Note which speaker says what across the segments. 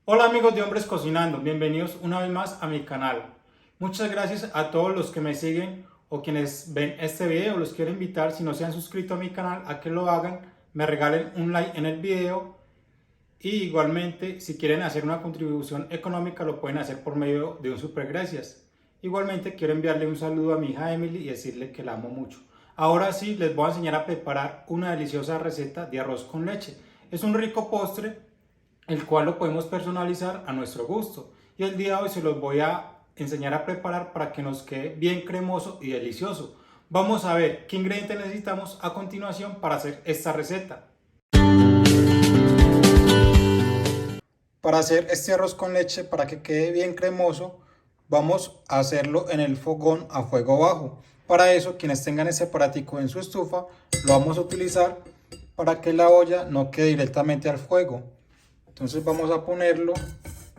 Speaker 1: Hola amigos de Hombres Cocinando, bienvenidos una vez más a mi canal. Muchas gracias a todos los que me siguen o quienes ven este video. Los quiero invitar, si no se han suscrito a mi canal, a que lo hagan, me regalen un like en el video y igualmente si quieren hacer una contribución económica lo pueden hacer por medio de un super gracias. Igualmente quiero enviarle un saludo a mi hija Emily y decirle que la amo mucho. Ahora sí les voy a enseñar a preparar una deliciosa receta de arroz con leche. Es un rico postre el cual lo podemos personalizar a nuestro gusto. Y el día de hoy se los voy a enseñar a preparar para que nos quede bien cremoso y delicioso. Vamos a ver qué ingredientes necesitamos a continuación para hacer esta receta. Para hacer este arroz con leche, para que quede bien cremoso, vamos a hacerlo en el fogón a fuego bajo. Para eso, quienes tengan ese aparatico en su estufa, lo vamos a utilizar para que la olla no quede directamente al fuego. Entonces vamos a ponerlo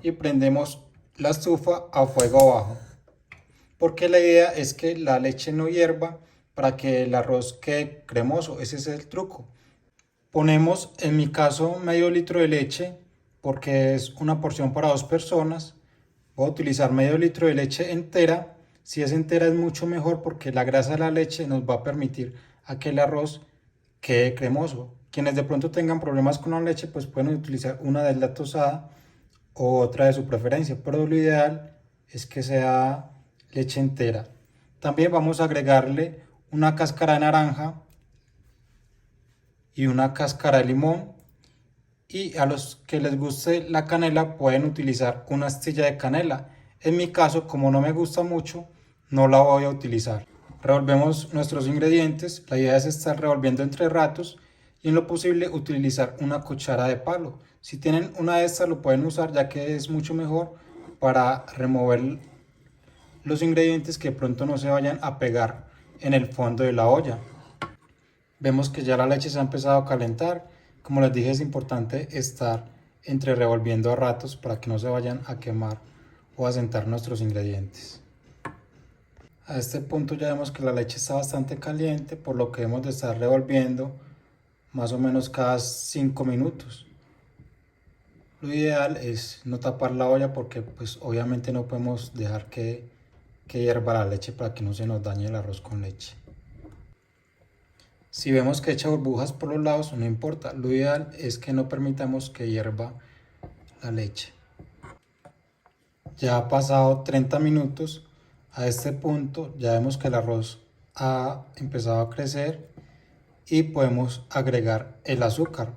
Speaker 1: y prendemos la estufa a fuego bajo. Porque la idea es que la leche no hierva para que el arroz quede cremoso. Ese es el truco. Ponemos en mi caso medio litro de leche porque es una porción para 2 personas. Voy a utilizar medio litro de leche entera. Si es entera es mucho mejor porque la grasa de la leche nos va a permitir a que el arroz quede cremoso. Quienes de pronto tengan problemas con la leche pues pueden utilizar una deslactosada o otra de su preferencia, pero lo ideal es que sea leche entera. También vamos a agregarle una cáscara de naranja y una cáscara de limón, y a los que les guste la canela pueden utilizar una astilla de canela. En mi caso, como no me gusta mucho, no la voy a utilizar. Revolvemos nuestros ingredientes. La idea es estar revolviendo entre ratos y en lo posible utilizar una cuchara de palo. Si tienen una de estas lo pueden usar, ya que es mucho mejor para remover los ingredientes que pronto no se vayan a pegar en el fondo de la olla. Vemos que ya la leche se ha empezado a calentar. Como les dije, es importante estar entre revolviendo a ratos para que no se vayan a quemar o a sentar nuestros ingredientes. A este punto ya vemos que la leche está bastante caliente, por lo que debemos de estar revolviendo más o menos cada 5 minutos. Lo ideal es no tapar la olla porque pues obviamente no podemos dejar que hierva la leche para que no se nos dañe el arroz con leche. Si vemos que echa burbujas por los lados, no importa. Lo ideal es que no permitamos que hierva la leche. Ya ha pasado 30 minutos. A este punto ya vemos que el arroz ha empezado a crecer y podemos agregar el azúcar.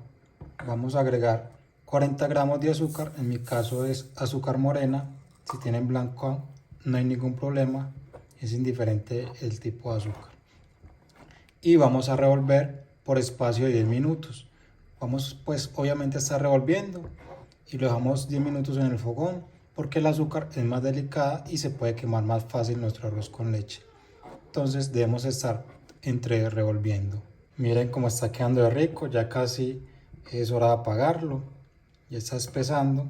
Speaker 1: Vamos a agregar 40 gramos de azúcar. En mi caso es azúcar morena. Si tienen blanco no hay ningún problema. Es indiferente el tipo de azúcar. Y vamos a revolver por espacio de 10 minutos. Vamos pues obviamente a estar revolviendo y lo dejamos 10 minutos en el fogón porque el azúcar es más delicada y se puede quemar más fácil nuestro arroz con leche. Entonces debemos estar entre revolviendo. Miren cómo está quedando de rico, ya casi es hora de apagarlo. Ya está espesando.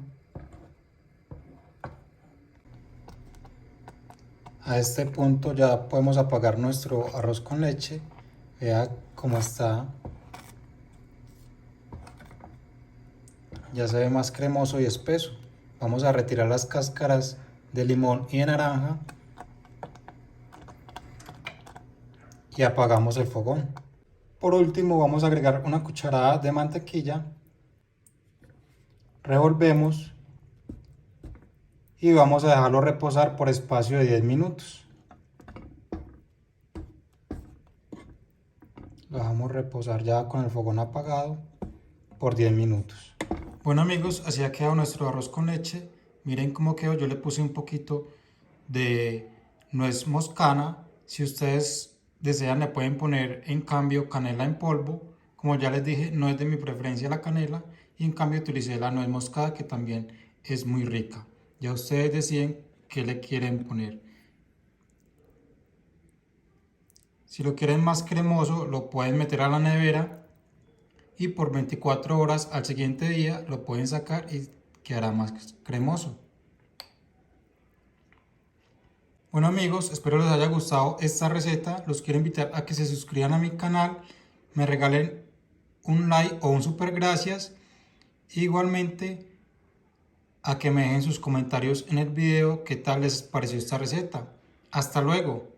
Speaker 1: A este punto ya podemos apagar nuestro arroz con leche. Vea cómo está. Ya se ve más cremoso y espeso. Vamos a retirar las cáscaras de limón y de naranja y apagamos el fogón. Por último vamos a agregar una cucharada de mantequilla, revolvemos y vamos a dejarlo reposar por espacio de 10 minutos. Lo dejamos reposar ya con el fogón apagado por 10 minutos. Bueno amigos, así ha quedado nuestro arroz con leche. Miren cómo quedó. Yo le puse un poquito de nuez moscana. Si ustedes desean le pueden poner en cambio canela en polvo. Como ya les dije, no es de mi preferencia la canela y en cambio utilicé la nuez moscada, que también es muy rica. Ya ustedes deciden qué le quieren poner. Si lo quieren más cremoso lo pueden meter a la nevera y por 24 horas al siguiente día lo pueden sacar y quedará más cremoso. Bueno amigos, espero les haya gustado esta receta. Los quiero invitar a que se suscriban a mi canal, me regalen un like o un super gracias. Igualmente a que me dejen sus comentarios en el video qué tal les pareció esta receta. Hasta luego.